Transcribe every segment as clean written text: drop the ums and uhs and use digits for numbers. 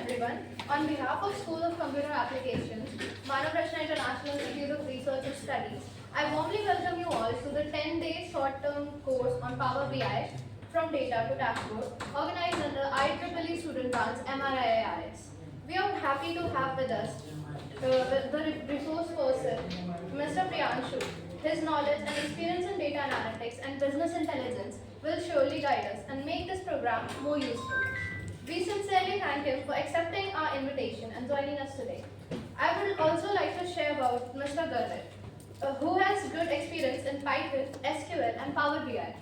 everyone. On behalf of School of Computer Applications, Manav Rachna International Institute of Research and Studies, I warmly welcome you all to the 10-day short-term course on Power BI from data to dashboard, organized under IEEE student branch MRIIS. We are happy to have with us the resource person, Mr. Priyanshu. His knowledge and experience in data analytics and business intelligence will surely guide us and make this program more useful. We sincerely thank him for accepting our invitation and joining us today. I would also like to share about Mr. Garvit, who has good experience in Python, SQL, and Power BI.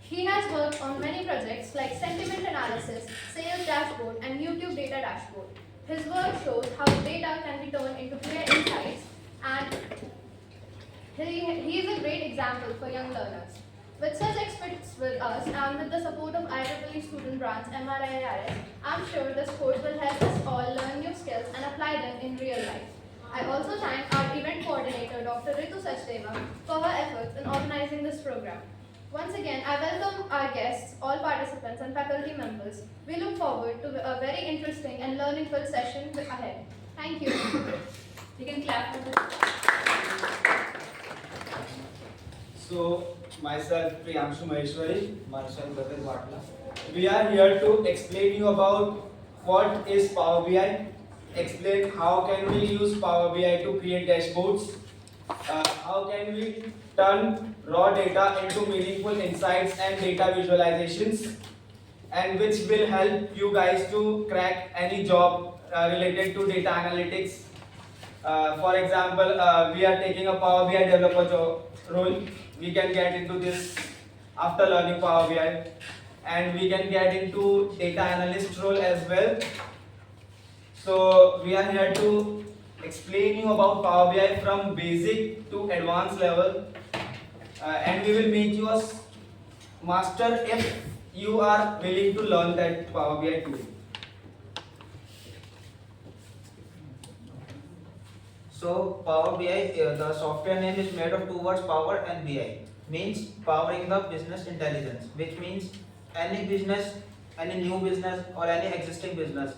He has worked on many projects like sentiment analysis, sales dashboard, and YouTube data dashboard. His work shows how data can be turned into clear insights, and he is a great example for young learners. With such experts with us and with the support of IEEE student branch MRIIS, I'm sure this course will help us all learn new skills and apply them in real life. I also thank our event coordinator, Dr. Ritu Sachdeva, for her efforts in organizing this program. Once again, I welcome our guests, all participants and faculty members. We look forward to a very interesting and learning-filled session ahead. Thank you. You can clap for this. So, myself Priyanshu Maheshwari, Marshal Gatil Vatla. We are here to explain you about what is Power BI, explain how can we use Power BI to create dashboards, how can we turn raw data into meaningful insights and data visualizations, and which will help you guys to crack any job related to data analytics. For example, we are taking a Power BI developer role. We can get into this after learning Power BI, and we can get into data analyst role as well. So we are here to explain you about Power BI from basic to advanced level, and we will make you a master if you are willing to learn that Power BI tool. So Power BI, the software name is made of two words, power and BI. Means powering the business intelligence, which means any business, any new business or any existing business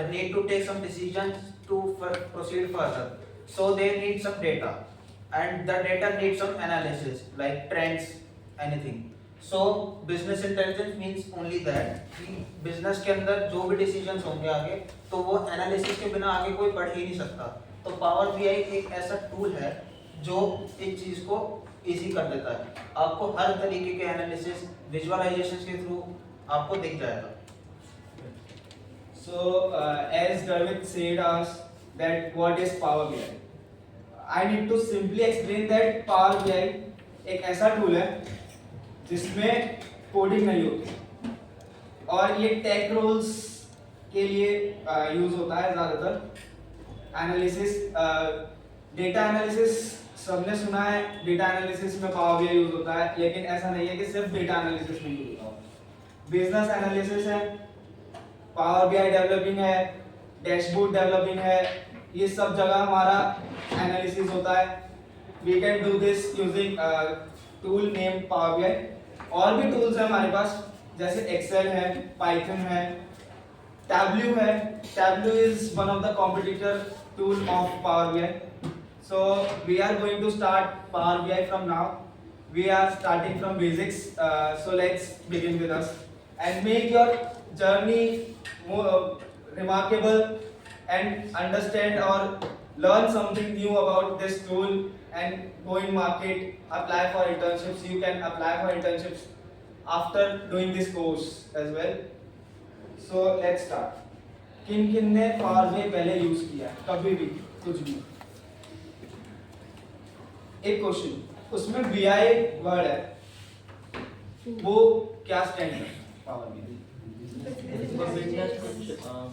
need to take some decisions to proceed further. So they need some data, and the data needs some analysis like trends, anything. So business intelligence means only that कि business के अंदर जो भी decisions होंगे आगे, तो वो analysis के बिना आगे कोई बढ़ ही नहीं सकता. तो पावर बीआई एक ऐसा टूल है जो इस चीज को इजी कर देता है. आपको हर तरीके के एनालिसिस विजुअलाइजेशन के थ्रू आपको दिख जाएगा. So as Garvit said us that what is Power BI, I need to simply explain that Power BI एक ऐसा टूल है जिसमें कोडिंग नहीं होती और ये टेक रोल्स के लिए यूज होता है ज़्यादातर. एनालिसिस, डेटा एनालिसिस सबने सुना है, डेटा एनालिसिस में पावर बीआई यूज होता है, लेकिन ऐसा नहीं है कि सिर्फ डेटा एनालिसिस में यूज होता है. बिजनेस एनालिसिस है, पावर बीआई डेवलपिंग है, डैशबोर्ड डेवलपिंग है, ये सब जगह हमारा एनालिसिस होता है. We can do this using tool name Power BI. और भी टूल्स हैं हमारे पास, जैसे एक्सेल है, पाइथन है, टैब्ल्यू है. Tableau is one of the competitor tool of Power BI. So we are going to start Power BI from now. We are starting from basics. So let's begin with us and make your journey more remarkable and understand or learn something new about this tool and go in market, apply for internships. You can apply for internships after doing this course as well. So let's start. किन किन ने power BI पहले use किया है, कभी भी, कुछ भी? एक क्वेश्चन, उसमें बीआई वर्ड है, वो क्या स्टैंड है पावर बीआई?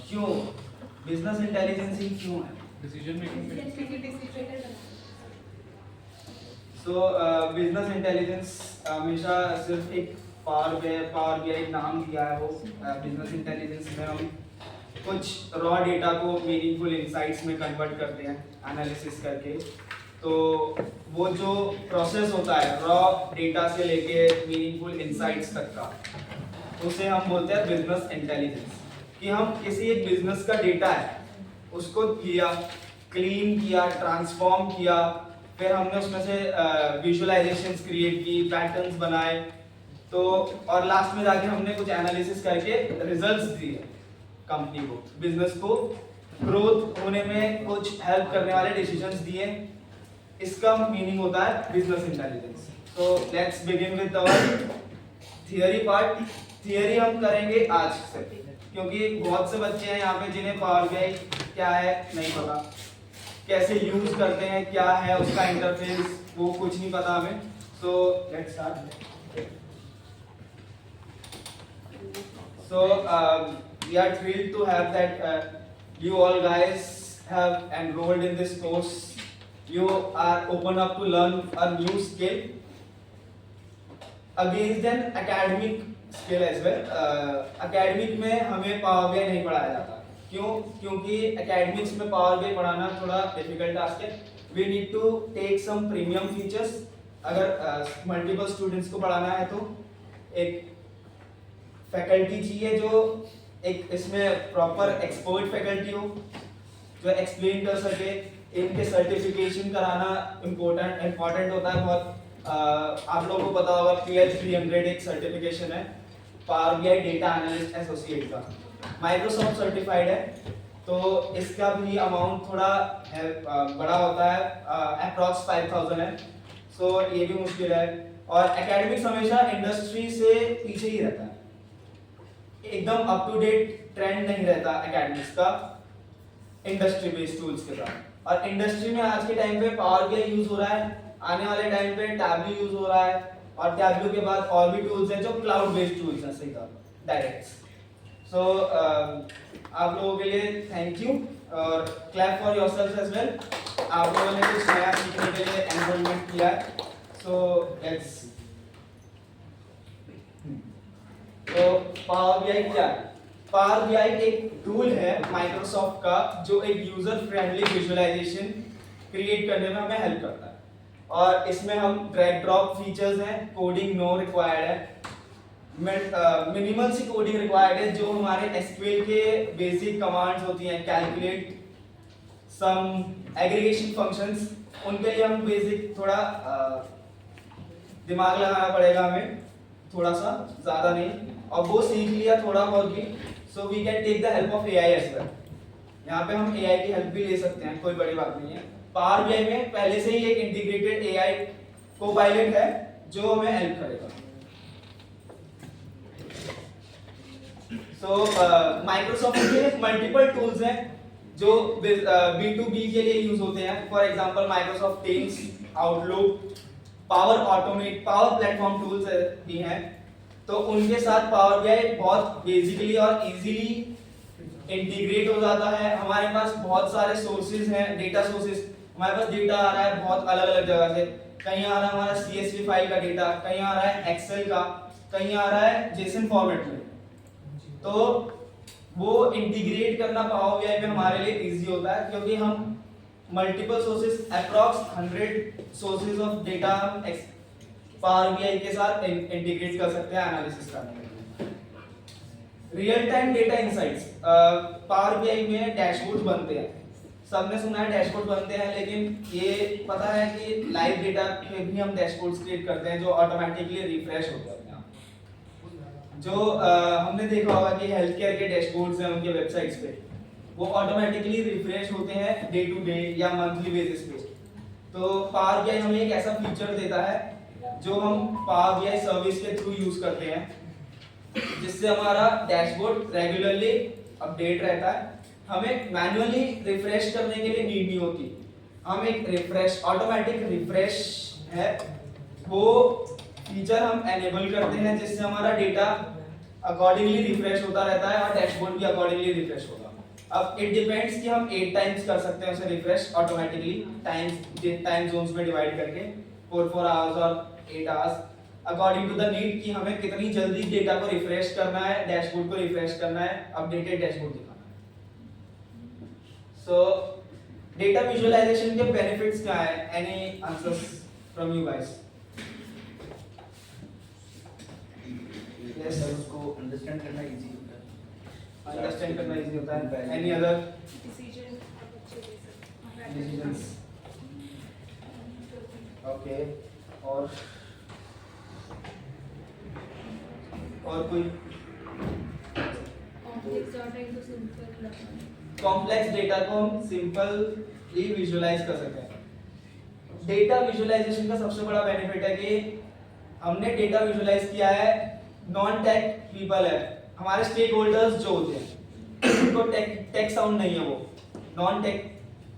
क्यों बिजनेस इंटेलिजेंस ही क्यों है? Decision making. सो बिजनेस इंटेलिजेंस हमेशा सिर्फ एक पावर बीआई नाम दिया है. वो बिजनेस इंटेलिजेंस में हम कुछ रॉ डेटा को मीनिंगफुल इंसाइट्स में कन्वर्ट करते हैं एनालिसिस करके. तो वो जो प्रोसेस होता है रॉ डेटा से लेके मीनिंगफुल इंसाइट्स तक का, उसे हम बोलते हैं बिजनेस इंटेलिजेंस. कि हम किसी एक बिजनेस का डेटा है उसको लिया, क्लीन किया, ट्रांसफॉर्म किया, फिर हमने उसमें से विजुअलाइजेशंस क्रिएट की, पैटर्न्स बनाए, तो और लास्ट में जाके हमने कुछ एनालिसिस करके रिजल्ट्स दिए कंपनी को, बिजनेस को ग्रोथ होने में कुछ हेल्प करने वाले डिसीजंस दिए। इसका मीनिंग होता है बिजनेस इंटेलिजेंस। तो let's begin with our theory part. Theory हम करेंगे आज से, क्योंकि बहुत से बच्चे हैं यहाँ पे जिन्हें पावर बीआई क्या है नहीं पता, कैसे यूज करते हैं, क्या है उसका इंटरफेस, वो कुछ नहीं पता हमें। So let's start. So we are thrilled to have that you all guys have enrolled in this course. You are open up to learn a new skill against an academic skill as well. Academic में हमें power BI नहीं पढ़ाया जाता। क्यों? क्योंकि academics में power BI पढ़ाना थोड़ा difficult task है। We need to take some premium features। अगर multiple students को पढ़ाना है तो एक फैकल्टी चाहिए जो एक इसमें प्रॉपर एक्सपर्ट फैकल्टी हो, जो एक्सप्लेन कर सके। इनके सर्टिफिकेशन कराना इम्पोर्टेंट होता है बहुत। आप लोगों को पता होगा PL 300 एक सर्टिफिकेशन है Power BI data analyst associate का, माइक्रोसॉफ्ट सर्टिफाइड है, तो इसका भी अमाउंट थोड़ा बड़ा होता है, अप्रॉक्स 5000 है। सो ये भी मुश्किल है। और एकेडमिक्स हमेशा इंडस्ट्री से पीछे ही रहता है, एकदम अप टू डेट ट्रेंड नहीं रहता एकेडमिक्स का इंडस्ट्री बेस्ड टूल्स के साथ। और इंडस्ट्री में आज के टाइम पे पावर बीआई यूज हो रहा है, आने वाले टाइम पे टैब्लू यूज हो रहा है, और टैब्लू के बाद और भी टूल्स हैं जो क्लाउड बेस्ड टूल्स हैं, सही कहा, डायरेक्ट। सो आप लोगों के लिए थैंक यू और clap for yourself as well. आप लोगों ने कुछ नया सीखने के लिए एनरोलमेंट किया है। सो लेट्स तो पावर बीआई क्या है? पावर बीआई एक टूल है माइक्रोसॉफ्ट का जो एक यूजर फ्रेंडली विजुअलाइजेशन क्रिएट करने में हमें हेल्प करता है। और इसमें हम ड्रैग ड्रॉप फीचर्स हैं, कोडिंग नो रिक्वायर्ड है, मिनिमल सी कोडिंग रिक्वायर्ड है। जो हमारे एसक्यूएल के बेसिक कमांड्स होती हैं, कैलकुलेट, सम, एग्रीगेशन फंक्शंस, उनके लिए हम बेसिक थोड़ा दिमाग लगाना पड़ेगा हमें, थोड़ा सा, ज्यादा नहीं, और वो सीख लिया थोड़ा बहुत भी। So we can take the help of AI as well. यहाँ पे हम एआई की हेल्प भी ले सकते हैं, कोई बड़ी बात नहीं है। पावर बीआई में पहले से ही एक इंटीग्रेटेड एआई कोपायलट है जो हमें हेल्प करेगा। सो माइक्रोसॉफ्ट के मल्टीपल टूल्स हैं जो B2B के लिए यूज होते हैं। For example Microsoft teams, outlook, power automate, power platform tools भी हैं। तो उनके साथ पावर बीआई बहुत बेसिकली और इजीली इंटीग्रेट हो जाता है। हमारे पास बहुत सारे सोर्सेज हैं, डेटा सोर्सेज, हमारे पास डेटा आ रहा है बहुत अलग अलग जगह से। कहीं आ रहा है हमारा CSV फाइल का डेटा, कहीं आ रहा है एक्सेल का, कहीं आ रहा है जेसन फॉर्मेट में। तो वो इंटीग्रेट करना पावर बीआई में हमारे लिए इजी होता है, क्योंकि हम multiple sources, approx 100 sources of data power BI के साथ इंटीग्रेट कर सकते हैं एनालिसिस करने के लिए। Real time data insights, power BI में डैशबोर्ड बनते हैं, सबने सुना है डैशबोर्ड बनते हैं, लेकिन ये पता है कि लाइव डेटा पे भी हम डैशबोर्ड्स क्रिएट करते हैं जो ऑटोमेटिकली रिफ्रेश होते हैं। जो हमने देखा होगा कि हेल्थ केयर के डैशबोर्ड्स हैं उनके वेबसाइट्स पे, वो ऑटोमेटिकली रिफ्रेश होते हैं डे टू डे या मंथली बेसिस पे। तो पावर बीआई हमें एक ऐसा फीचर देता है जो हम पावर बीआई सर्विस के थ्रू यूज करते हैं, जिससे हमारा डैशबोर्ड रेगुलरली अपडेट रहता है। हमें मैन्युअली रिफ्रेश करने के लिए नीड नहीं होती, हम एक रिफ्रेश, ऑटोमेटिक रिफ्रेश है, वो फीचर हम एनेबल करते हैं, जिससे हमारा डेटा अकॉर्डिंगली रिफ्रेश होता रहता है और डैशबोर्ड भी अकॉर्डिंगली रिफ्रेश होगा। अब इट डिपेंड्स कि हम 8 टाइम्स कर सकते हैं उसे रिफ्रेश ऑटोमेटिकली, टाइम जोन्स में डिवाइड करके, 4 आवर्स और 8 hours, according to the need कि हमें कितनी जल्दी डेटा को रिफ्रेश करना है, डैशबोर्ड को रिफ्रेश करना है, अपडेटेड डैशबोर्ड दिखाना है। सो डेटा विजुअलाइजेशन के बेनिफिट्स क्या है? Any answers from you guys? Yes sir, उसको अंडरस्टैंड करना इजी होता है। अंडरस्टैंड करना इजी होता है। एनी अदर डिसीजन आप अच्छे ले सकते हैं। डिसीजंस? ओके, और कोई कॉम्प्लेक्स डाटा इनको सिंपल रखना। कॉम्प्लेक्स डेटा को हम सिंपली विजुअलाइज कर सकते हैं। डेटा विजुअलाइजेशन का सबसे बड़ा बेनिफिट है कि हमने डेटा विजुअलाइज किया है, नॉन टेक पीपल है, हमारे स्टेक होल्डर्स जो होते हैं उनको टेक साउंड नहीं है, वो नॉन टेक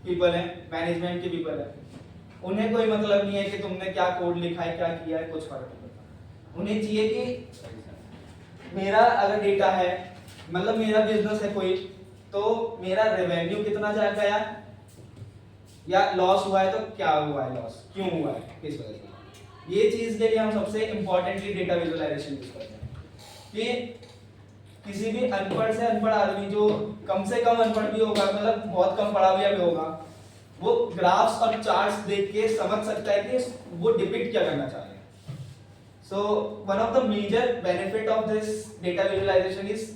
पीपल है, मैनेजमेंट के पीपल है, उन्हें कोई मतलब नहीं है कि तुमने क्या कोड लिखा है, क्या किया है, कुछ फर्क नहीं पड़ता। उन्हें चाहिए कि मेरा अगर डेटा है, मतलब मेरा बिजनेस है कोई, तो मेरा रेवेन्यू कितना जा गया या लॉस हुआ है तो क्या हुआ है, लॉस क्यों हुआ है, किस वजह से। ये चीज के लिए हम सबसे इंपॉर्टेंटली डेटा विजुअलाइजेशन यूज करते हैं कि किसी भी अनपढ़ से अनपढ़ आदमी जो कम से कम अनपढ़ भी होगा, मतलब बहुत कम पढ़ा हुआ भी होगा, वो ग्राफ्स और चार्ट्स देख के समझ सकता है कि वो डिपिक्ट क्या करना चाह रहे हैं। So one of the major benefit of this data visualization is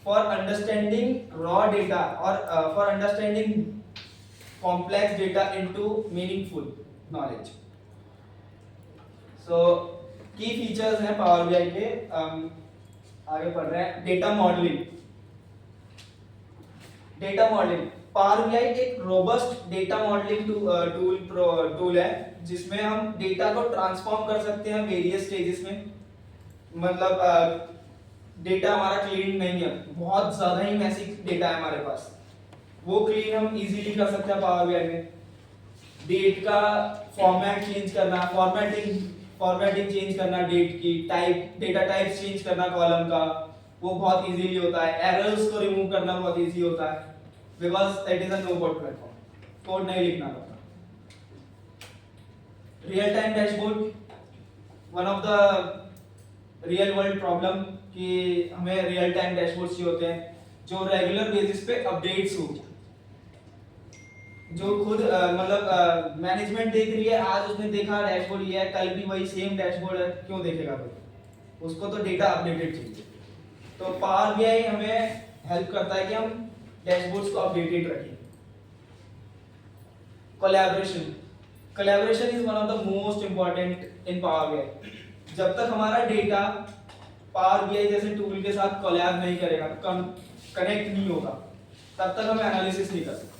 for understanding raw data or for understanding complex data into meaningful knowledge. So key features हैं Power BI के, आगे पढ़ रहे हैं। Data modelling. Data modelling, Power BI एक robust data modelling tool है जिसमें हम डेटा को ट्रांसफॉर्म कर सकते हैं वेरियस स्टेजेस में। मतलब डेटा हमारा क्लीन नहीं है, बहुत ज्यादा ही मैसी डेटा है हमारे पास, वो क्लीन हम इजीली कर सकते हैं पावर बीआई में। डेट का फॉर्मेट चेंज करना, फॉर्मेटिंग चेंज करना, डेट की टाइप, डेटा टाइप्स चेंज करना कॉलम का, वो बहुत इजीली होता है। एरर्स को रिमूव करना बहुत इजी होता है because that is a no code platform, code नहीं लिखना पड़ता। Real time dashboard, one of the real world problem कि हमें रियल टाइम डैशबोर्ड चाहिए होते हैं जो रेगुलर बेसिस पे अपडेट्स हो, जो खुद मतलब मैनेजमेंट देख रही है, आज उसने देखा डैशबोर्ड ये है, कल भी वही सेम डैशबोर्ड है, क्यों देखेगा कोई, उसको तो डेटा अपडेटेड चाहिए। तो पावर बीआई हमें हेल्प करता है कि हम डैशबोर्ड्स को अपडेटेड रखें। Collaboration is one of the most important in power BI. जब तक हमारा डेटा पावर बीआई जैसे टूल के साथ कोलैब नहीं करेगा, कनेक्ट नहीं होगा, तब तक हम एनालिसिस नहीं कर सकते।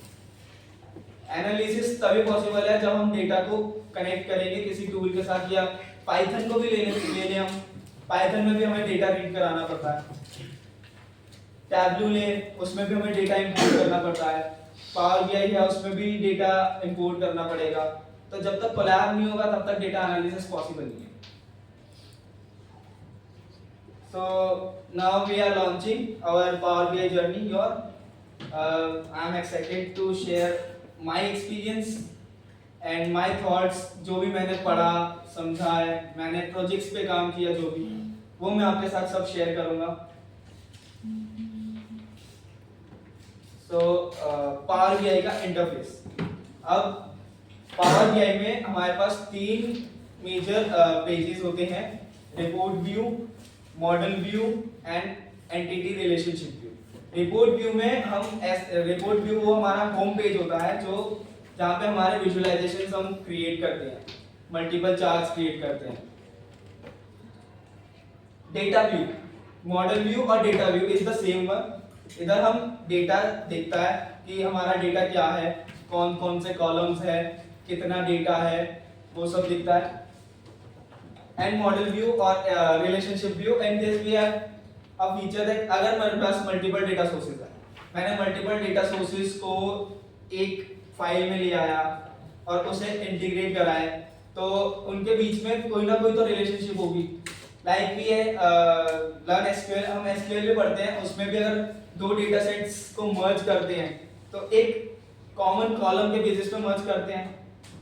एनालिसिस तभी पॉसिबल है जब हम डेटा को कनेक्ट करेंगे किसी टूल के साथ, या पाइथन को भी ले लें हम, पाइथन में भी हमें डेटा रीड कराना पड़ता है। टैबलू ले, उसमें भी हमें डेटा इंपोर्ट करना पड़ता है। पावर बीआई है, उसमें भी डेटा इंपोर्ट करना पड़ेगा। तो जब तक कोलैब नहीं होगा तब तक डेटा एनालिसिस पॉसिबल नहीं है। So now we are launching our Power BI journey here. I am excited to share my experience and my thoughts, जो भी मैंने पढ़ा समझा है, मैंने प्रोजेक्ट्स पे काम किया, जो भी वो मैं आपके साथ सब शेयर करूंगा। So Power BI का इंटरफेस। अब Power BI में हमारे पास 3 मेजर पेजेस होते हैं, report view, model view and entity relationship view. Report view में हम रिपोर्ट व्यू वो हमारा होम पेज होता है जो जहाँ पे हमारे विजुअलाइजेशंस हम क्रिएट करते हैं, मल्टीपल चार्ट्स क्रिएट करते हैं। डेटा व्यू, मॉडल व्यू और data view is the same one. इधर हम डेटा दिखता है कि हमारा डेटा क्या है, कौन कौन से कॉलम्स है, कितना डेटा है, वो सब दिखता है। एंड मॉडल व्यू और relationship view, and this we have a feature that अगर मेरे पास मल्टीपल डेटा सोर्सेज है, मैंने मल्टीपल डेटा सोर्सेज को एक फाइल में ले आया और उसे इंटीग्रेट कराए, तो उनके बीच में कोई ना कोई तो रिलेशनशिप होगी। लाइक भी है लर्न एसक्यूएल, हम एसक्यूएल भी पढ़ते हैं, उसमें भी अगर 2 डेटा सेट्स को मर्ज करते हैं तो एक कॉमन कॉलम के बेसिस पे मर्ज करते हैं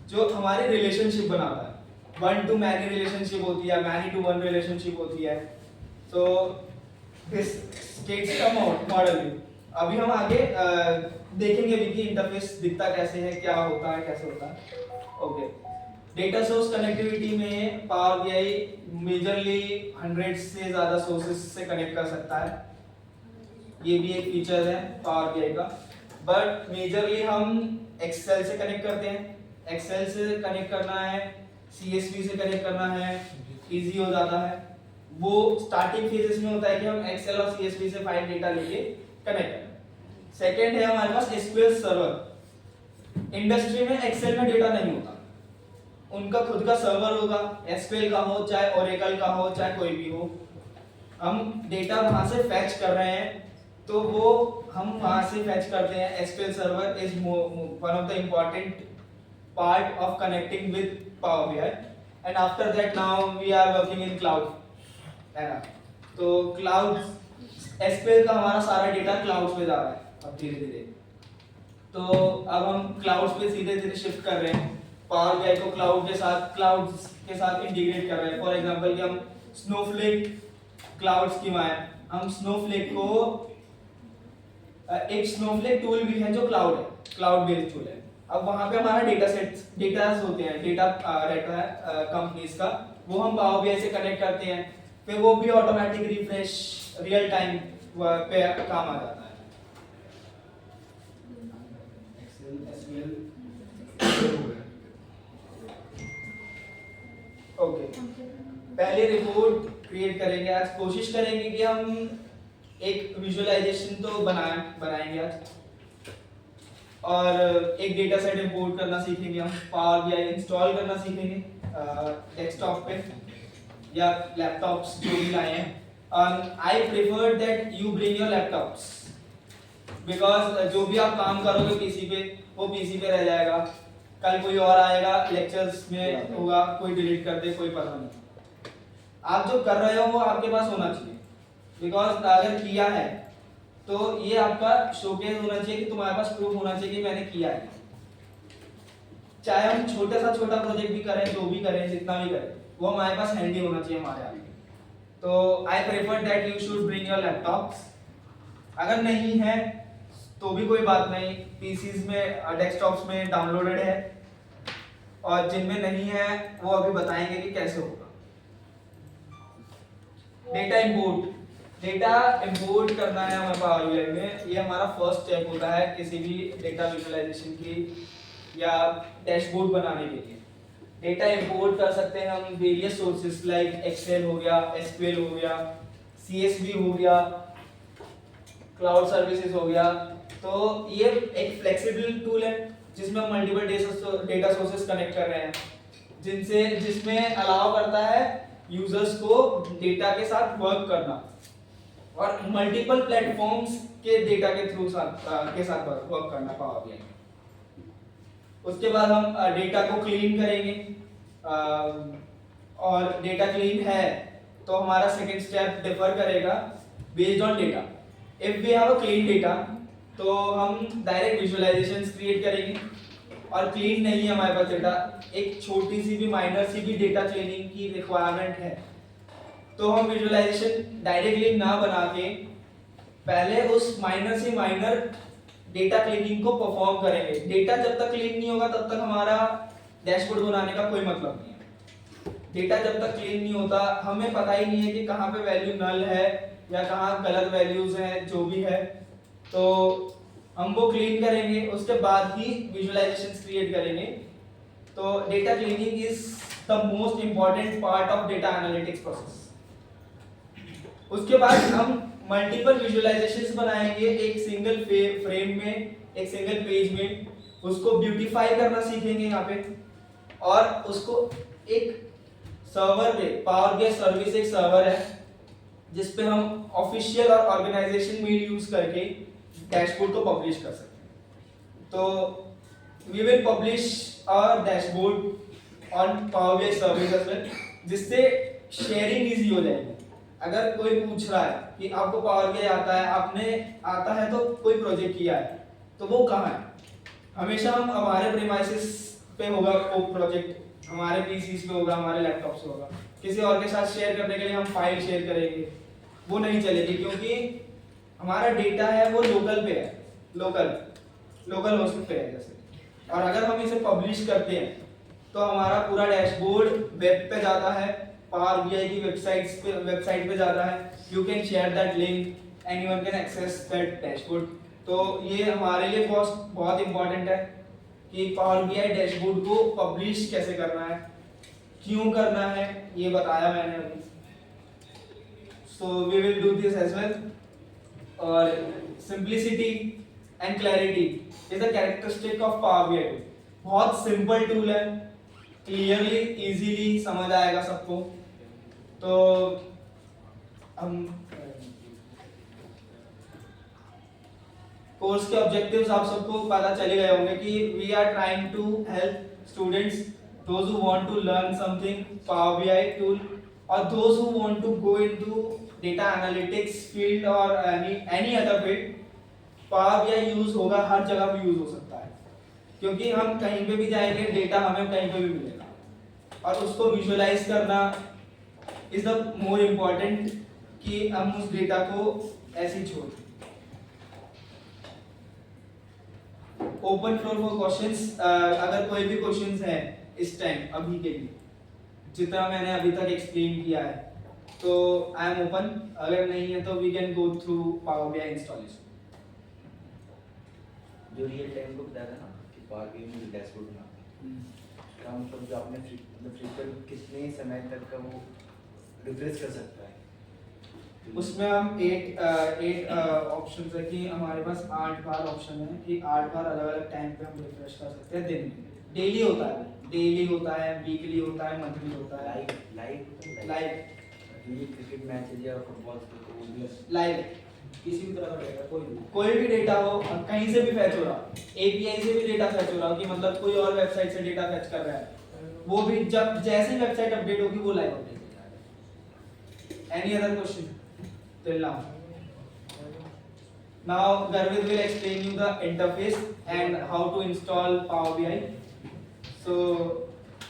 जो हमारी रिलेशनशिप बनाता है। 1 to many रिलेशनशिप होती है, many to 1 रिलेशनशिप होती है। सो दिस स्टेट्स का मॉडल व्यू। अभी हम आगे देखेंगे भी कि इंटरफेस दिखता कैसे है, क्या होता है, कैसे होता है। ओके, डेटा सोर्स कनेक्टिविटी में पावर बीआई मेजरली 100 से ज्यादा सोर्सेस से कनेक्ट कर सकता है। ये भी एक फीचर है पावर बीआई का। बट मेजरली हम एक्सेल से कनेक्ट करते हैं, एक्सेल से कनेक्ट करना है, सीएसवी से कनेक्ट करना है, इजी हो जाता है। वो स्टार्टिंग फेजेस में होता है कि हम एक्सेल और सीएसवी से फाइल डेटा लेके कनेक्ट करें। सेकंड है हमारे पास एसक्यूएल सर्वर। इंडस्ट्री में एक्सेल में डेटा नहीं होता, उनका खुद का सर्वर होगा, एसक्यूएल का हो चाहे ओरेकल का हो चाहे कोई भी हो। हम डेटा वहां से फैच कर रहे हैं तो वो हम वहां से फैच करते हैं। SQL server is one of the important part of connecting with Power BI and after that now we are working in cloud है ना। तो क्लाउड एसक्यूएल का हमारा सारा डेटा क्लाउड्स पे जा रहा है अब धीरे धीरे। तो अब हम क्लाउड्स पे सीधे धीरे शिफ्ट कर रहे हैं, पावर बीआई को क्लाउड्स के साथ इंटीग्रेट कर रहे हैं। फॉर एग्जांपल कि हम स्नोफ्लेक क्लाउड स्कीमा है, हम स्नोफ्लेक को एक स्नोफ्लेक टूल भी है जो क्लाउड है, क्लाउड बेस्ड टूल है। अब वहां पे हमारा डेटास होते हैं, डेटा रहता है कंपनीज का, वो हम पावर बीआई से कनेक्ट करते हैं, फिर वो भी ऑटोमेटिक रिफ्रेश रियल टाइम पे काम आ जाता है। ओके, पहले रिपोर्ट क्रिएट करेंगे आज, कोशिश करेंगे कि हम एक विजुअलाइजेशन तो बनाएंगे आज, और एक डेटा सेट इंपोर्ट करना सीखेंगे हम, पावर बीआई इंस्टॉल करना सीखेंगे डेस्कटॉप पे या लैपटॉप्स जो भी लाए हैं। I prefer that you bring your laptops because जो भी आप काम करोगे पीसी पे वो पीसी पे रह जाएगा, कल कोई और आएगा लेक्चर्स में होगा, कोई डिलीट कर दे, कोई पता नहीं। आप जो कर रहे हो वो आपके पास होना चाहिए, बिकॉज अगर किया है तो ये आपका शोकेस होना चाहिए कि तुम्हारे पास प्रूफ होना चाहिए कि मैंने किया है। चाहे हम छोटा सा छोटा प्रोजेक्ट भी करें, जो भी करें, जितना भी करें, वो हमारे पास हैंडी होना चाहिए हमारे आगे। तो I prefer that you should bring your laptops. अगर नहीं है तो भी कोई बात नहीं, पीसीज में डेस्कटॉप्स में डाउनलोडेड है, और जिनमें नहीं है वो अभी बताएंगे कि कैसे होगा। डेटा इंपोर्ट करना है हमें पावर बीआई में, ये हमारा फर्स्ट स्टेप होता है किसी भी डेटा विजुअलाइजेशन की या डैशबोर्ड बनाने के लिए। डेटा इंपोर्ट कर सकते हैं हम वेरियस सोर्सेस लाइक एक्सेल हो गया, एसक्यूएल हो गया, सीएसवी हो गया, क्लाउड सर्विसेज हो गया। तो ये एक फ्लेक्सिबल टूल है जिसमें हम मल्टीपल डेटा सोर्सेस कनेक्ट कर रहे हैं, जिसमें अलाउ करता है यूजर्स को डेटा के साथ वर्क करना और मल्टीपल प्लेटफॉर्म्स के डेटा के थ्रू के साथ वर्क करना पावर बीआई। उसके बाद हम डेटा को क्लीन करेंगे, और डेटा क्लीन है तो हमारा सेकंड स्टेप डिफर करेगा based on data. If we have a clean data तो हम डायरेक्ट विजुअलाइजेशंस क्रिएट करेंगे, और क्लीन नहीं है हमारे पास डेटा, एक छोटी सी भी माइनर सी भी डेटा क्लीनिंग की रिक्वायरमेंट है, तो हम विजुअलाइजेशन डायरेक्टली ना बना के पहले उस माइनर से माइनर डेटा क्लीनिंग को परफॉर्म करेंगे। डेटा जब तक क्लीन नहीं होगा तब तक हमारा डैशबोर्ड बनाने का कोई मतलब नहीं है। डेटा जब तक क्लीन नहीं होता, हमें पता ही नहीं है कि कहाँ पे वैल्यू नल है या कहाँ गलत वैल्यूज हैं, जो भी है, तो हम वो क्लीन करेंगे, उसके बाद ही विजुअलाइजेशंस क्रिएट करेंगे। तो data cleaning is the most important part of data analytics process. उसके बाद हम मल्टीपल विजुअलाइजेशंस बनाएंगे एक सिंगल फ्रेम में, एक सिंगल पेज में, उसको ब्यूटीफाई करना सीखेंगे यहाँ पे, और उसको एक सर्वर पे, पावर बीआई सर्विस एक सर्वर है जिसपे हम ऑफिशियल और ऑर्गेनाइजेशन मेल यूज करके डैशबोर्ड को पब्लिश कर सकते हैं। तो we will publish our dashboard on Power BI service as well, जिससे शेयरिंग इजी हो जाएगी। अगर कोई पूछ रहा है कि आपको पावर बीआई आता है, आपने आता है तो कोई प्रोजेक्ट किया है, तो वो कहाँ है? हमेशा हम हमारे प्रीमाइसेस पे होगा वो प्रोजेक्ट, हमारे पीसीस पे होगा, हमारे लैपटॉप पे होगा। किसी और के साथ शेयर करने के लिए हम फाइल शेयर करेंगे, वो नहीं चलेगी, क्योंकि हमारा डेटा है वो लोकल पे है, लोकल होस्ट पे है जैसे। और अगर हम इसे पब्लिश करते हैं तो हमारा पूरा डैशबोर्ड वेब पे जाता है, पावर बीआई की वेबसाइट पे जाता है। You can share that link anyone can access that dashboard. तो ये हमारे लिए बहुत इम्पोर्टेंट है कि पावर बीआई डैशबोर्ड को पब्लिश कैसे करना है, क्यों करना है, ये बताया मैंने अभी. So we will do this as well. और simplicity and clarity is a characteristic of Power BI. बहुत सिंपल टूल है, क्लियरली इजीली समझ आएगा सबको. तो हम कोर्स के ऑब्जेक्टिव्स आप सबको पता चले गए होंगे कि we are trying to help students, those who want to learn something power BI tool, और those who want to go into data analytics field और any other field. Power BI use होगा, हर जगह पे यूज हो सकता है, क्योंकि हम कहीं पे भी जाएंगे डेटा हमें कहीं पे भी मिलेगा, और उसको विजुअलाइज करना इज द मोर इम्पोर्टेंट कि हम उस डेटा को ऐसे ही छोड़. Open floor for questions. अगर कोई भी क्वेश्चंस है इस टाइम अभी के लिए, जितना मैंने अभी तक एक्सप्लेन किया है, तो आई एम ओपन. अगर नहीं है तो we can go through Power BI installation. जो रियल टाइम को बताया था ना कि पावर बीआई में डैशबोर्ड बनाते हैं, तो मतलब जो आपने फ्रीक्वेंट कितने समय तक का वो रिफ्रेश कर सकता है. उसमें हम 8 ऑप्शन है कि हमारे पास 8 बार ऑप्शन है कि 8 बार अलग अलग टाइम पे हम रिफ्रेश कर सकते हैं. दिन में डेली होता है, डेली होता है, वीकली होता है, मंथली होता है. लाइव ये क्रिकेट मैच है या फुटबॉल लाइव किसी भी तरह का डेटा कोई भी डेटा हो, कहीं से भी फैच हो रहा, एपीआई से भी डेटा फैच हो रहा हो, कि मतलब कोई और वेबसाइट से डेटा फैच कर रहा है, वो भी जब जैसे ही वेबसाइट अपडेट होगी वो लाइव अपडेट हो जाएगा. Any other question till now? Now Garvit will explain you the interface and how to install Power BI. So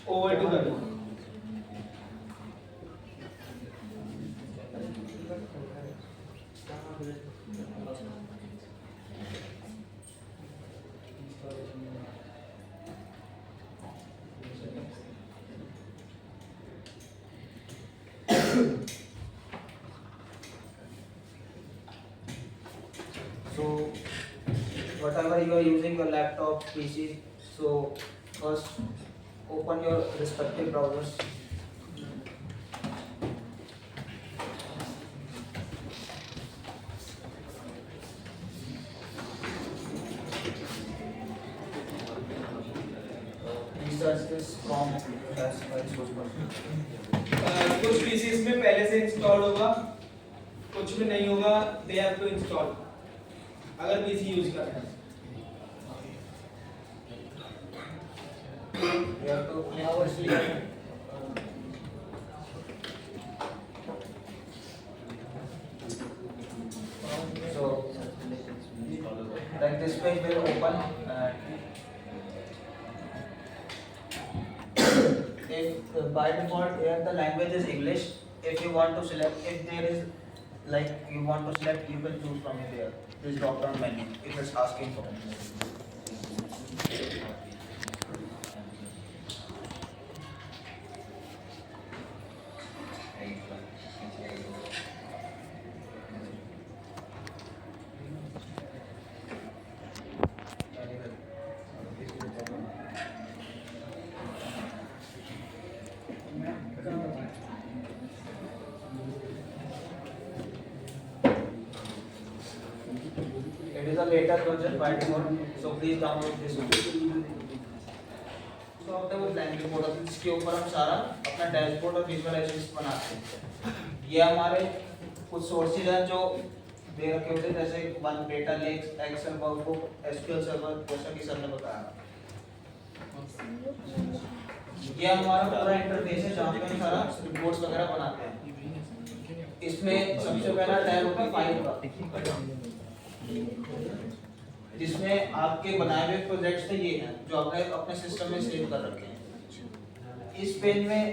over to Garvit. So whatever you are using your laptop, PC, so first open your respective browsers. Research this from as source person. कुछ PCs में पहले से install होगा, कुछ में नहीं होगा. They have to install अगर पीसी यूज कर रहे हैं. You have to click this link. So then this page will open. If by default here the language is English, if you want to select, if there is like you want to select, you can choose from here. This drop down menu if it's asking for it. It is a later version by default, so please download this one. So अब तक वो plan report है, इसके ऊपर हम सारा अपना dashboard और विजुअलाइजेशन बनाते हैं. ये हमारे कुछ सोर्सेज हैं जो दे रखे होते हैं, जैसे one data lakes, Excel workbook, SQL server, जैसा कि सर ने बताया. ये हमारा पूरा इंटरफेस है जहाँ पे हम सारा रिपोर्ट्स वगैरह बनाते हैं. इसमें सबसे पहला टैब होगा फाइल का, जिसमें आपके बनाए हुए प्रोजेक्ट्स थे, ये हैं जो आपने अपने सिस्टम में सेव कर रखे हैं. इस पेज में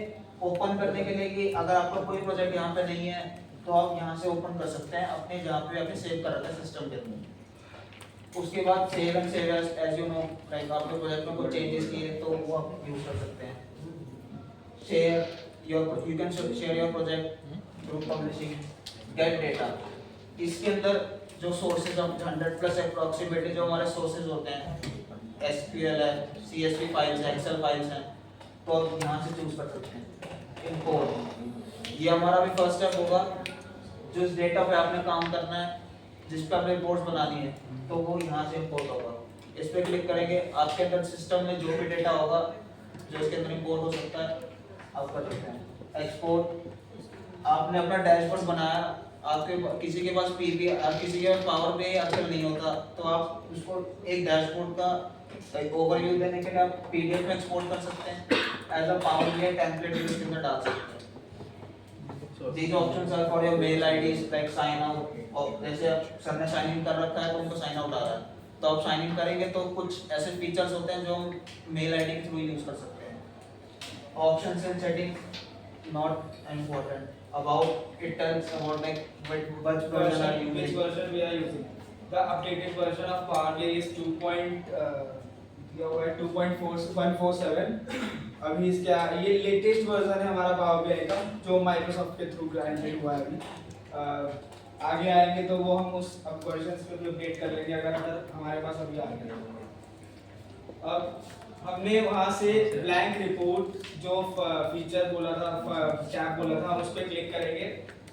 ओपन करने के लिए कि अगर आपका कोई प्रोजेक्ट यहाँ पे नहीं है तो आप यहाँ से ओपन कर सकते हैं अपने जहाँ पे आपने सेव कर रखा है सिस्टम के अंदर. उसके बाद save and save as you know, like आपके प्रोजेक्ट में कोई चेंजेस किए तो वो आप यूज कर सकते हैं. Share your, you can share your project through publishing, gate data. इसके अंदर जो सोर्सेज ऑफ 100 प्लस अप्रोक्सीमेटली जो हमारे सोर्सेज होते हैं, SQL है, CSV फाइल्स है, एक्सेल फाइल्स हैं, तो आप यहाँ से चूज कर सकते हैं इंपोर्ट। ये हमारा भी फर्स्ट स्टेप होगा। जिस डेटा पे आपने काम करना है, जिस पे आपने रिपोर्ट्स बनानी है, तो वो यहाँ से इंपोर्ट होगा। इस पे क्लिक करेंगे, आपके अंदर सिस्टम में जो भी डेटा होगा जो इसके अंदर इंपोर्ट हो सकता है आप कर सकते हैं। एक्सपोर्ट, आपने अपना डैशबोर्ड बनाया, आपके किसी के पास पीवी किसी के पास पावर बीआई आजकल नहीं होता, तो आप उसको एक डैशबोर्ड का एक ओवरव्यू देने के लिए आप पीडीएफ में एक्सपोर्ट कर सकते हैं, as a Power BI template भी उसके अंदर डाल सकते हैं। These options are for your mail IDs like sign out, और जैसे आप सर ने साइन इन कर रखा है तो उनको साइन आउट आ रहा है, तो आप साइन इन करेंगे तो कुछ ऐसे फीचर्स होते हैं जो हम मेल आईडी के थ्रू यूज कर सकते हैं। Options and setting not important, about it tells about like which version are you which using. version we are using. The updated version of Power BI is 2.147. अभी इसका ये latest version है हमारा power BI का, जो Microsoft के through granted हुआ है अभी। आगे आएंगे तो वो हम उस वर्जन्स पे भी अपडेट कर लेंगे, अगर हमारे पास अभी आ गया। अब हमने वहाँ से ब्लैंक रिपोर्ट जो फीचर बोला था, टैब बोला था, उस पर क्लिक करेंगे।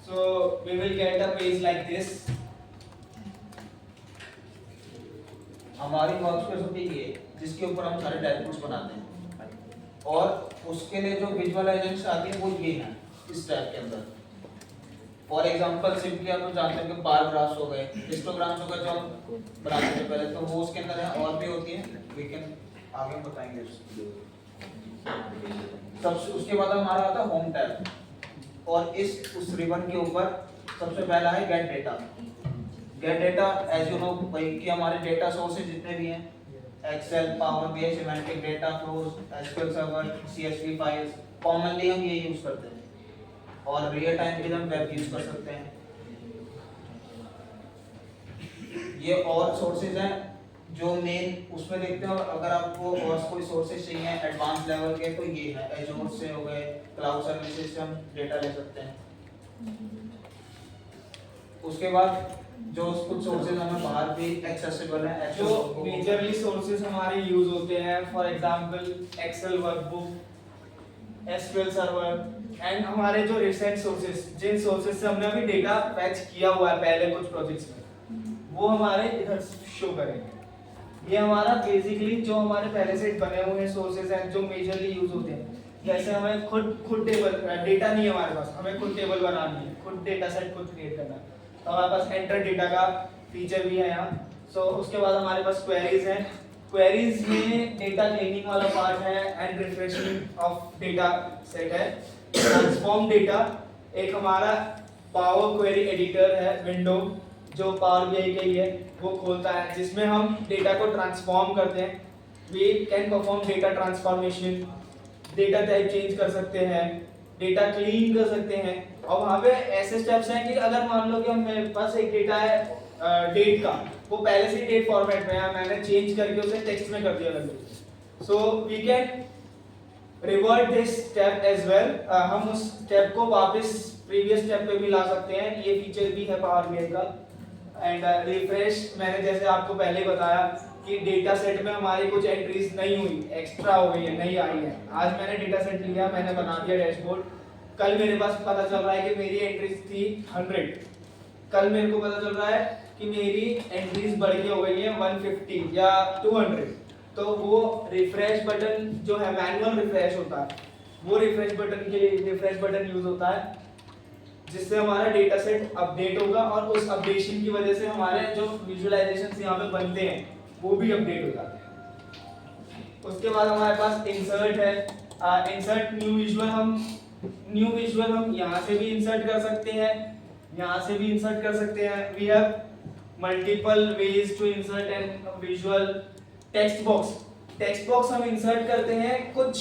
So we will get a page like this. हमारी वर्कस्पेस होती है जिसके ऊपर हम सारे डैशबोर्ड्स बनाते हैं, और उसके लिए जो विजुअलाइजेशन आती है वो ये है इस टैब के अंदर। फॉर एग्जांपल सिंपली आप जानते हैं कि बार ग्राफ्स हो गए, हिस्टोग्राम्स हो गए जो हम बनाते थे पहले, तो वो उसके अंदर है, और भी होती है लेकिन आगे हम बताएंगे। सबसे उसके बाद हमारा आता है होम टैब, और इस उस रिबन के ऊपर सबसे पहला है get data. Get data as you know भाई कि हमारे डेटा सोर्सेज जितने भी हैं, Excel, Power BI, semantic data flows, SQL server, CSV files, commonly हम ये यूज करते हैं, और रियल टाइम के लिए हम वेब यूज कर सकते हैं। ये और सोर्सेज हैं जो मेन उसमें देखते हैं, और अगर आपको और कोई सोर्सेज चाहिए एडवांस लेवल के तो ये है, एजूर से हो गए, क्लाउड सर्विसेज से हम डेटा ले सकते हैं। उसके बाद जो कुछ सोर्सेज हमें बाहर भी एक्सेसिबल है, जो मेजरली सोर्सेज हमारे यूज होते हैं, for example Excel workbook, SQL server, and हमारे जो रिसेंट सोर्सेज, जिन सोर्सेज से हमने अभी डेटा फैच किया हुआ है पहले कुछ प्रोजेक्ट्स में, वो हमारे इधर शो करेंगे। ये हमारा बेसिकली जो हमारे पहले से बने हुए हैं सोर्सेज हैं जो मेजरली यूज होते हैं। जैसे हमें खुद टेबल डेटा नहीं है हमारे पास, हमें खुद टेबल बनानी है, खुद डेटा सेट खुद क्रिएट करना है, तो हमारे पास एंटर डेटा का फीचर भी है यहाँ। सो उसके बाद हमारे पास क्वेरीज हैं। क्वेरीज में डेटा क्लीनिंग वाला पार्ट है, and refreshing of data set है। ट्रांसफॉर्म डेटा एक हमारा पावर क्वेरी एडिटर है, विंडो जो पावर बीआई के लिए वो खोलता है, जिसमें हम डेटा को ट्रांसफॉर्म करते हैं। We can perform data transformation, data type change कर सकते हैं, डेटा क्लीन कर सकते हैं। और वहाँ पे ऐसे स्टेप्स हैं कि अगर मान लो कि मेरे पास एक डेटा है डेट का, वो पहले से डेट फॉर्मेट में है, मैंने चेंज करके उसे टेक्स्ट में कर दिया अलग, so we can revert this step as well. हम उस स्टेप को वापस प्रीवियस स्टेप पे भी ला सकते हैं, ये फीचर भी है पावर बीआई का। एंड रिफ्रेश, मैंने जैसे आपको पहले बताया कि डेटा सेट में हमारी कुछ एंट्रीज नहीं हुई, एक्स्ट्रा हो गई है, नहीं आई है। आज मैंने डेटा सेट लिया, मैंने बना दिया डैशबोर्ड, कल मेरे पास पता चल रहा है कि मेरी एंट्रीज थी 100, कल मेरे को पता चल रहा है कि मेरी एंट्रीज बढ़ के हो गई है 150 या 200, तो वो रिफ्रेश बटन जो है, मैनुअल रिफ्रेश होता है, वो रिफ्रेश बटन के लिए रिफ्रेश बटन यूज होता है, जिससे हमारा डेटा सेट अपडेट होगा, और उस अपडेशन की वजह से हमारे जो विजुअलाइजेशंस यहाँ पे बनते हैं वो भी अपडेट हो जाते हैं। उसके बाद हमारे पास इंसर्ट है। इंसर्ट न्यू विजुअल हम यहाँ से भी इंसर्ट कर सकते हैं, यहाँ से भी इंसर्ट कर सकते हैं। We have multiple ways to insert an visual. Text box हम इंसर्ट करते हैं कुछ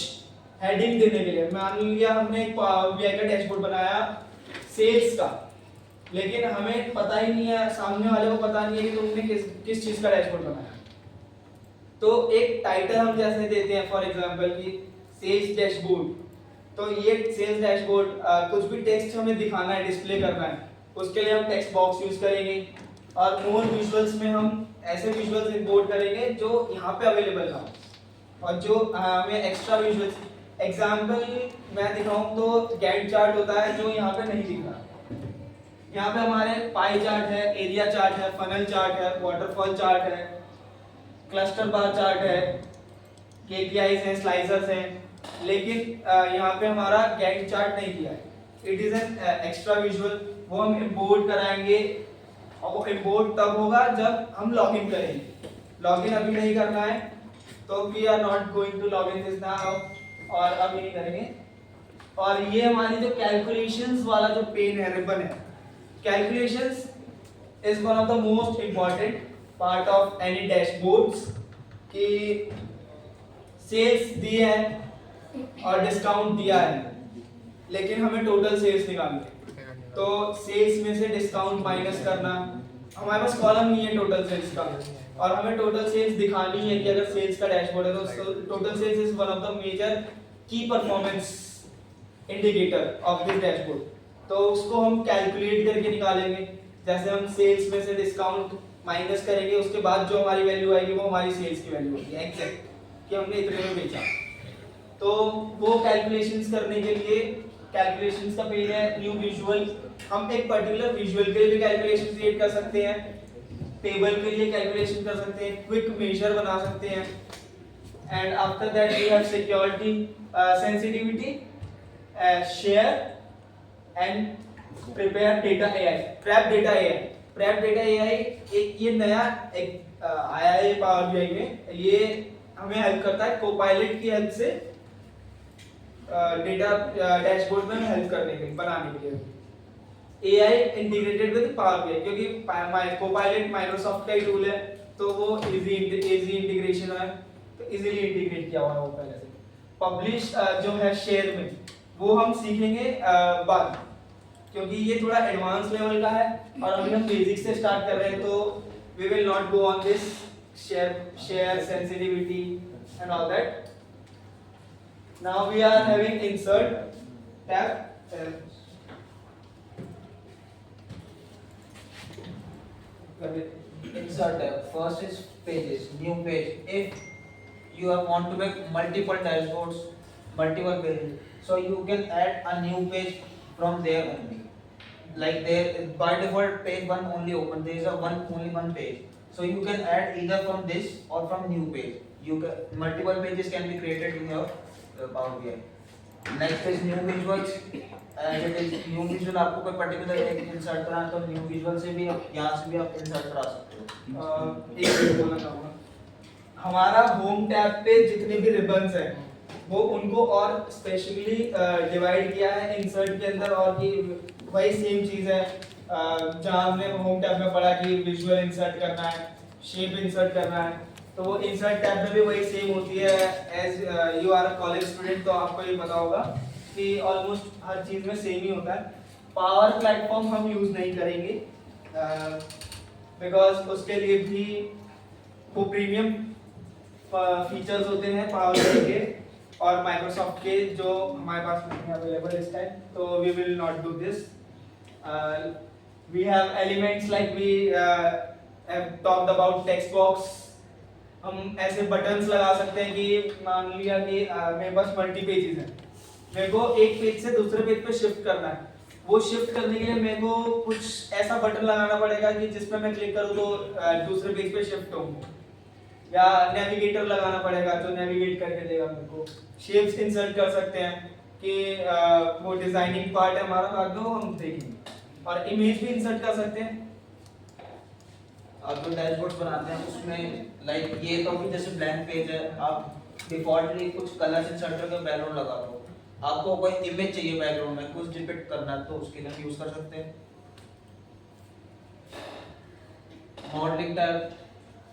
हेडिंग देने के लिए। मान लिया हमने एक बीआई का डैशबोर्ड बनाया सेल्स का, लेकिन हमें पता ही नहीं है, सामने वाले को पता नहीं है कि तुमने किस चीज का डैशबोर्ड बनाया, तो एक टाइटल हम जैसे देते हैं, फॉर एग्जांपल कि सेल्स डैशबोर्ड, तो ये सेल्स डैशबोर्ड कुछ भी टेक्स्ट हमें दिखाना है, डिस्प्ले करना है, उसके लिए हम टेक्स्ट बॉक्स यूज करेंगे, और मोर विजुअल्स में हम ऐसे विजुअल्स इंपोर्ट करेंगे जो यहाँ पे अवेलेबल ना हो, और जो हमें एक्स्ट्रा विजुअल्स, एग्जांपल मैं दिखाऊं तो गैंट चार्ट होता है जो यहाँ पे नहीं दिख रहा। यहाँ पे हमारे पाई चार्ट है, एरिया चार्ट है, फनल चार्ट है, वाटरफॉल चार्ट है, क्लस्टर बार चार्ट है, केपीआईज हैं, स्लाइसर्स हैं, लेकिन यहाँ पे हमारा गैंट चार्ट नहीं दिया है। It is an extra visual, वो हम इंपोर्ट कराएंगे, और वो इंपोर्ट तब होगा जब हम लॉगिन करेंगे। लॉगिन अभी नहीं करना है, तो we are not going to login this now, और अभी नहीं करेंगे। और ये हमारी जो कैलकुलेशंस वाला जो पेन है, रिबन है, calculations is one of the most important part of any dashboards, कि सेल्स दिए हैं और डिस्काउंट दिया है, लेकिन हमें टोटल सेल्स निकालनी है। तो सेल्स में से डिस्काउंट माइनस करना, हमारे पास कॉलम नहीं है टोटल सेल्स का, और हमें टोटल सेल्स दिखानी है कि अगर सेल्स का डैशबोर्ड है तो total sales is one of the major key performance indicator of this dashboard. तो उसको हम कैलकुलेट करके निकालेंगे, जैसे हम सेल्स में से डिस्काउंट माइनस करेंगे, उसके बाद जो हमारी वैल्यू आएगी वो हमारी सेल्स की वैल्यू होगी एग्जैक्ट, कि हमने इतने में बेचा। तो वो कैलकुलेशंस करने के लिए कैलकुलेशंस का पेज है, न्यू विजुअल, हम एक पर्टिकुलर विजुअल के लिए भी कैलकुलेशन क्रिएट कर सकते हैं, टेबल के लिए कैलकुलेशन कर सकते हैं, क्विक मेजर बना सकते हैं, and after that we have security, sensitivity, share and prepare data AI, prep data AI. Prep data AI एक ये नया एक आया है पावर बीआई में, ये हमें हेल्प करता है कोपायलट की हेल्प से डेटा डैशबोर्ड में हेल्प करने के लिए, बनाने के लिए। AI integrated with Power BI, क्योंकि कोपायलट माइक्रोसॉफ्ट का ही टूल है, तो वो इजी इंटीग्रेशन है, तो इजीली इंटीग्रेट किया हुआ है वो पहले से। पब्लिश जो है शेयर में, वो हम सीखेंगे बाद, क्योंकि ये थोड़ा एडवांस लेवल का है और अभी हम बेसिक से स्टार्ट कर रहे हैं, तो we will not go on this share sensitivity and all that. Now we are having insert tab. Insert tab. First is pages, new page. If you want to make multiple dashboards, multiple pages, so you can add a new page from there only. Like there by default page one only open. There is only one page. So you can add either from this or from new page. Multiple pages can be created in your Power BI. Next is new visuals. As it is new visual, आपको कोई particular एक insert करना है तो new visual से भी यहाँ से भी आप insert करा सकते हो। एक चीज बोलना चाहूँगा, हमारा होम टैब पे जितने भी रिबन्स हैं वो उनको और स्पेशली डिवाइड किया है इंसर्ट के अंदर, और कि वही सेम चीज़ है जहाँ हमने होम टैब में पढ़ा कि विजुअल इंसर्ट करना है, शेप इंसर्ट करना है, तो वो इंसर्ट टैब में भी वही सेम होती है। As you are a college student तो आपको ये पता होगा कि ऑलमोस्ट हर चीज़ में सेम ही होता है। पावर प्लेटफॉर्म हम यूज़ नहीं करेंगे बिकॉज उसके लिए भी वो प्रीमियम फीचर्स होते हैं पावर BI के और माइक्रोसॉफ्ट के, जो हमारे पास नहीं अवेलेबल इस टाइम, तो we will not do this. We have elements like we have talked about text box. हम ऐसे बटन्स लगा सकते हैं कि मान लिया कि मेरे पास मल्टी पेजेस हैं, मेरे को एक पेज से दूसरे पेज पे शिफ्ट करना है, वो शिफ्ट करने के लिए मेरे को कुछ ऐसा बटन लगाना पड़ेगा कि जिस पे मैं क्लिक करूँ तो दूसरे पेज पे शिफ्ट हो, या नेविगेटर लगाना पड़ेगा जो नेविगेट करके देगा मेरे को। शेप्स इंसर्ट कर सकते हैं कि वो डिजाइनिंग पार्ट है हमारा, बाद में वो हम देखेंगे, और इमेज भी इंसर्ट कर सकते हैं। आप जो डैशबोर्ड बनाते हैं उसमें लाइक ये तो भी जैसे ब्लैंक पेज है, आप डिफॉल्टली कुछ कलर्स इंसर्ट करके बैकग्राउंड लगा दो, आपको कोई इमेज चाहिए बैकग्राउंड में कुछ डिपिक्ट करना है तो उसके लिए यूज कर सकते हैं। Modelling tab,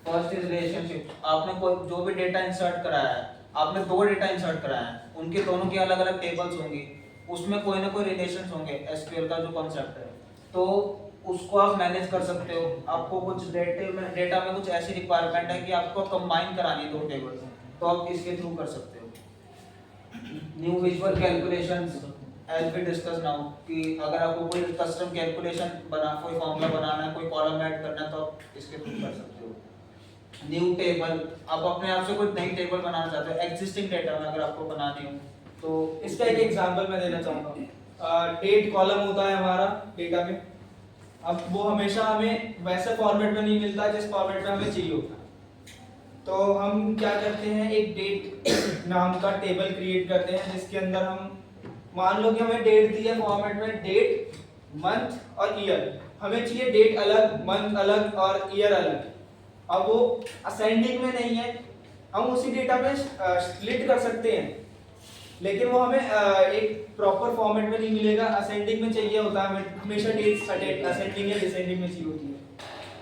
first is relationship. आपने कोई जो भी डेटा इंसर्ट कराया है, आपने दो डेटा इंसर्ट कराया है, उनके दोनों की अलग अलग टेबल्स होंगी, उसमें कोई ना कोई रिलेशंस होंगे, एसक्यूएल का जो कॉन्सेप्ट है, तो उसको आप मैनेज कर सकते हो। आपको कुछ डेटा में कुछ ऐसी रिक्वायरमेंट है कि आपको कंबाइन करानी है दो टेबल, तो आप इसके थ्रू कर सकते हो। New visual calculations, as we discuss now कि अगर आपको कोई कस्टम कैलकुलेशन कोई फॉर्मूला बनाना है, कोई कॉलम ऐड करना है, तो आप इसके थ्रू कर सकते हो। न्यू टेबल, आप अपने आप से कोई नई टेबल बनाना चाहते हो एग्जिस्टिंग डेटा में, अगर आपको बनानी हो तो इसका एक एग्जांपल मैं देना चाहूँगा। डेट कॉलम होता है हमारा डेटा में, अब वो हमेशा हमें वैसे फॉर्मेट में नहीं मिलता जिस फॉर्मेट में हमें चाहिए होता है। तो हम क्या करते हैं, एक डेट नाम का टेबल क्रिएट करते हैं जिसके अंदर हम मान लो कि हमें डेट दी है फॉर्मेट में, डेट, मंथ और ईयर। हमें चाहिए डेट अलग, मंथ अलग और ईयर अलग। अब वो असेंडिंग में नहीं है, हम उसी डेटा में स्प्लिट कर सकते हैं, लेकिन वो हमें एक प्रॉपर फॉर्मेट में नहीं मिलेगा। असेंडिंग में चाहिए होता है हमें हमेशा, डेट असेंडिंग या डिसेंडिंग में चाहिए होती है,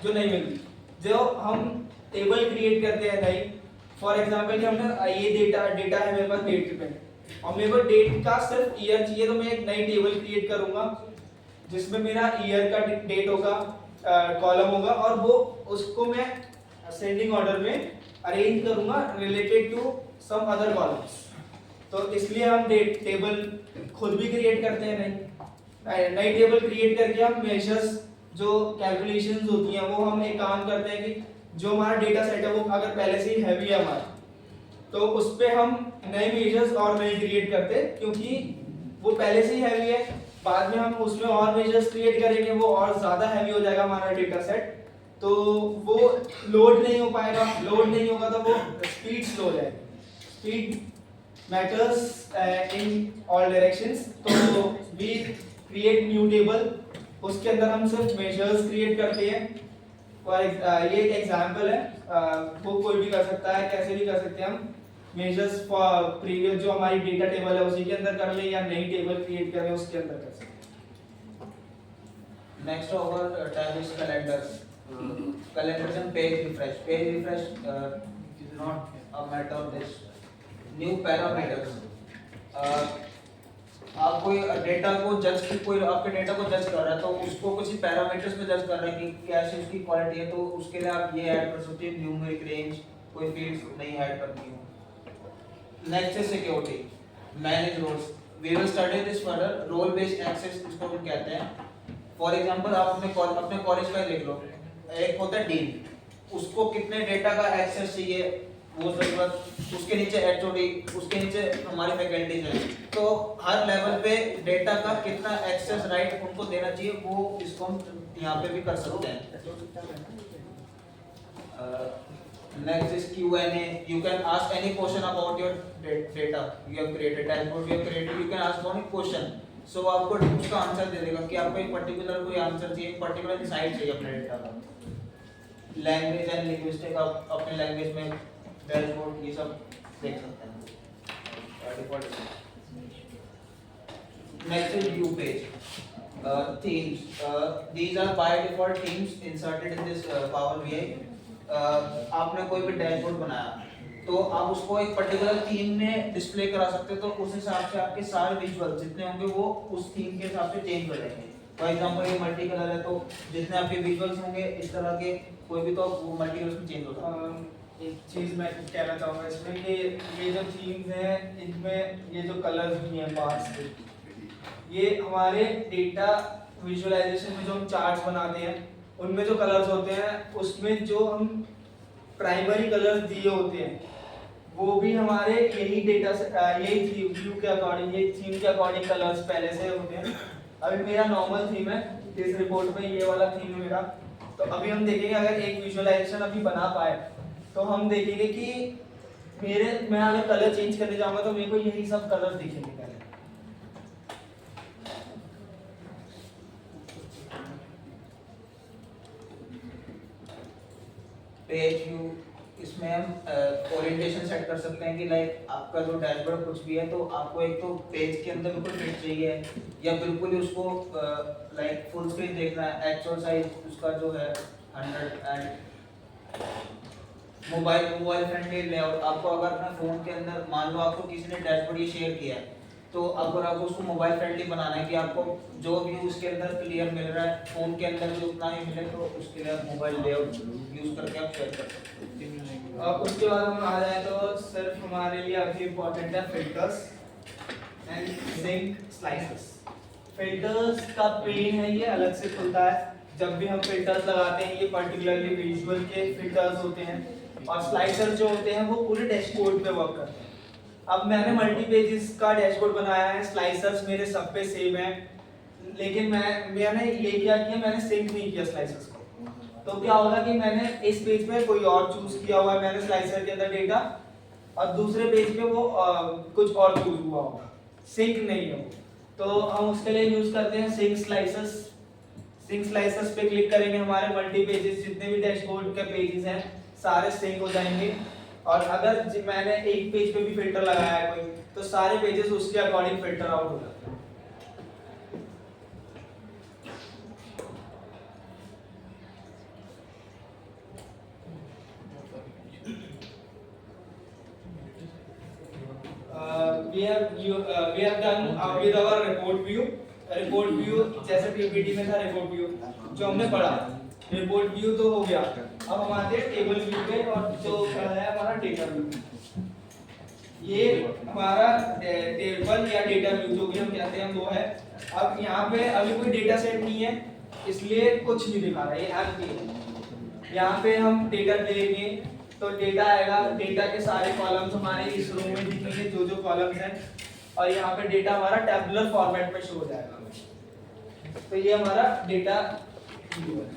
जो नहीं मिलती। जो हम टेबल क्रिएट करते हैं नई, फॉर एग्जांपल कि हमने ये डेटा है मेरे पास डेट पे, और मेरे को डेट का सिर्फ ईयर चाहिए, तो मैं एक नई टेबल क्रिएट करूंगा जिसमें मेरा ईयर का डेट होगा, कॉलम होगा, और वो उसको मैं असेंडिंग ऑर्डर में अरेंज करूंगा related to some other columns. तो इसलिए हम टेबल खुद भी क्रिएट करते हैं नई टेबल क्रिएट करके हम मेजर्स जो कैलकुलेशंस होती हैं वो हम एक काम करते हैं कि जो हमारा डेटा सेट है वो अगर पहले से ही हैवी है हमारा, तो उस पे हम नए मेजर्स और नहीं क्रिएट करते, क्योंकि वो पहले से ही हैवी है। बाद में हम उसमें और मेजर्स क्रिएट करेंगे, वो और ज्यादा हैवी हो जाएगा हमारा डेटा सेट, तो वो लोड नहीं हो पाएगा। लोड नहीं होगा तो वो स्पीड स्लो हो जाएगी। Speed matters in all directions. तो वी क्रिएट न्यू टेबल, उसके अंदर हम सिर्फ मेजर्स क्रिएट करते हैं। और ये एक एग्जांपल है, वो कोई भी कर सकता है, कैसे भी कर सकते हैं हम। मेजर्स फॉर प्रीवियस जो हमारी डेटा टेबल है उसी के अंदर कर ले, या नई टेबल क्रिएट करें उसके अंदर कर सकते हैं। Next over tab is calendars. Calendars and page refresh. Page refresh is not a matter of this new parameters. आप कोई डेटा को जज की कोई आपके डेटा को जज कर रहा है, तो उसको कुछ पैरामीटर्स पे जज कर रहा है कि कैसी उसकी क्वालिटी है, तो उसके लिए आप ये ऐड कर सकते हैं न्यूमेरिक रेंज, कोई फील्ड्स नहीं ऐड करनी हो। नेक्स्ट है security, manage roles. We will study this further. Role based access इसको हम कहते हैं। फॉर एग्जांपल आप अपने कॉलेज का लिख लो, एक होता है डीन, उसको कितने डेटा का एक्सेस चाहिए वो जरूरत, उसके नीचे एचओडी, उसके नीचे हमारी फैकल्टीज हैं, तो हर लेवल पे डेटा का कितना एक्सेस राइट उनको देना चाहिए, वो इसको हम यहाँ पे भी कर सकते हैं। Next is Q&A. You can ask any question about your data you have created, dashboard you have created, you can ask one question, so आपको उसका आंसर दे देगा कि आपको एक पर्टिकुलर कोई आंसर चाहिए, पर्टिकुलर इनसाइट चाहिए अपने डेटा का। लैंग्वेज एंड लिंग्विस्टिक, आप अपने लैंग्वेज में डैशबोर्ड ये सब देख सकते हैं। Next is view page. themes, these are by default themes inserted in this Power BI. आपने कोई भी डैशबोर्ड बनाया तो आप उसको एक पर्टिकुलर थीम में डिस्प्ले करा सकते हो, तो उस हिसाब से आपके सारे विजुअल जितने होंगे वो उस थीम के हिसाब से चेंज हो जाएंगे। फॉर एग्जांपल ये मल्टी कलर है, तो जितने आपके विजुअल्स होंगे इस तरह के कोई भी, तो वो मल्टी कलर्स में चेंज होता है। एक चीज मैं कहना चाहूँगा इसमें कि ये जो थीम्स हैं इनमें ये जो कलर्स भी हैं पास के, ये हमारे डेटा विजुअलाइजेशन में जो हम चार्ट्स बनाते हैं उनमें जो कलर्स होते हैं उसमें जो हम प्राइमरी कलर्स दिए होते हैं वो भी हमारे यही डेटा से यही व्यू के अकॉर्डिंग, ये थीम के अकॉर्डिंग कलर्स पहले से होते हैं। अभी मेरा नॉर्मल थीम है, इस रिपोर्ट में ये वाला थीम है मेरा। तो अभी हम देखेंगे अगर एक विजुअलाइजेशन अभी बना पाए तो हम देखेंगे कि मैं अगर कलर चेंज करने जाऊंगा तो मेरे को यही सब कलर दिखेंगे पहले। पेज व्यू, इसमें हम ओरिएंटेशन सेट कर सकते हैं कि लाइक आपका जो डैशबोर्ड कुछ भी है तो आपको एक तो पेज के अंदर बिल्कुल फिट चाहिए या बिल्कुल ही उसको लाइक फुल स्क्रीन देखना है। एक्चुअल साइज उसका जो है 100 एंड मोबाइल फ्रेंडली लेआउट। आपको अगर अपना फोन के अंदर मान लो आपको किसी ने डैशबोर्ड ये शेयर किया है तो अगर आपको उसको मोबाइल फ्रेंडली बनाना है कि आपको जो भी उसके अंदर क्लियर मिल रहा है फोन के अंदर भी उतना ही मिले, तो उसके लिए आप मोबाइल लेआउट यूज करके आप शेयर कर सकते हैं। और उसके बाद हम आ जाए तो सिर्फ हमारे लिए अभी इम्पोर्टेंट है filters. And sync slices. Filters का पेन है, ये अलग से खुलता है। जब भी हम फिल्टर्स लगाते हैं, ये पर्टिकुलरली विजुअल के फिल्टर्स होते हैं, और स्लाइसर जो होते हैं वो पूरे डैशबोर्ड पे वर्क करते हैं। अब मैंने मल्टी पेजेस का डैशबोर्ड बनाया है, स्लाइसर्स मेरे सब पे सेम है, लेकिन मैंने ये क्या किया, मैंने सिंक नहीं किया स्लाइसर्स को। तो क्या होगा कि मैंने इस पेज पे कोई और चूज किया हुआ है मैंने स्लाइसर के अंदर डेटा, और दूसरे पेज पे वो कुछ और चूज हुआ होगा, सिंक नहीं है वो। तो हम उसके लिए यूज करते हैं सिंक स्लाइसर्स। सिंक स्लाइसर्स पे क्लिक करेंगे, हमारे मल्टी पेजेस जितने भी डैशबोर्ड के पेजेस हैं सारे सिंक हो जाएंगे। और अगर मैंने एक पेज पे भी फिल्टर लगाया है कोई, तो सारे पेजेस उसके अकॉर्डिंग फिल्टर आउट हो जाते हैं। we have done with our report view जैसे पीपीटी में था रिपोर्ट व्यू जो हमने पढ़ा, रिपोर्ट व्यू तो हो गया। अब हम आते हैं टेबल व्यू पे, और जो है हमारा डेटा व्यू। ये हमारा टेबल या डेटा व्यू जो भी हम कहते हैं वो है। अब यहाँ पे अभी कोई डेटा सेट नहीं है, इसलिए कुछ नहीं दिखा रहा है, ये एम्प्टी है। यहाँ पे हम डेटा देंगे तो डेटा आएगा, डेटा के सारे कॉलम्स हमारे इस रो में दिखेंगे, जो जो कॉलम्स हैं, और यहाँ पे डेटा हमारा टेबुलर फॉर्मेट में शो हो जाएगा। तो ये हमारा डेटा व्यू है।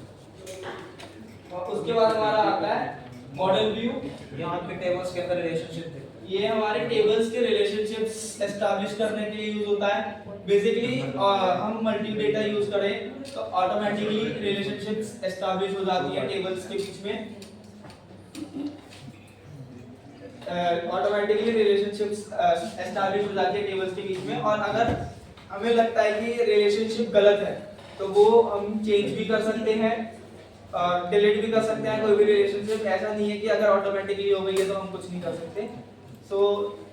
और उसके बाद हमारा आता है मॉडल व्यू। यहाँ पे टेबल्स के अंदर रिलेशनशिप है, ये हमारे टेबल्स के रिलेशनशिप्स एस्टैब्लिश करने के लिए यूज होता है। बेसिकली हम मल्टी डेटा यूज करें तो ऑटोमेटिकली रिलेशनशिप्स एस्टैब्लिश हो जाती है टेबल्स के बीच में। ऑटोमेटिकली रिलेशनशिप्स एस्टैब्लिश हो जाती है टेबल्स के बीच में। और अगर हमें लगता है कि रिलेशनशिप गलत है तो वो हम चेंज भी कर सकते हैं, डिलीट भी कर सकते हैं। कोई भी रिलेशनशिप ऐसा नहीं है कि अगर ऑटोमेटिकली हो गई है तो हम कुछ नहीं कर सकते। सो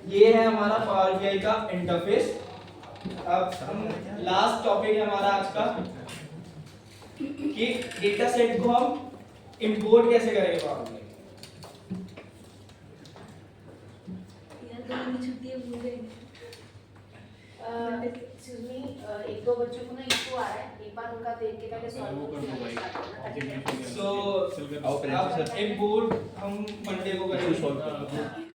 ये है हमारा पावर बीआई का इंटरफेस। अब हम लास्ट टॉपिक है हमारा आज का कि डेटा सेट को हम इंपोर्ट कैसे करेंगे पावर बीआई। एक्सक्यूज मी, एक दो बच्चों को ना इशू आ रहा है, एक बार उनका देख के पहले सॉल्व सो इंपोर्ट हम मंडे को करेंगे।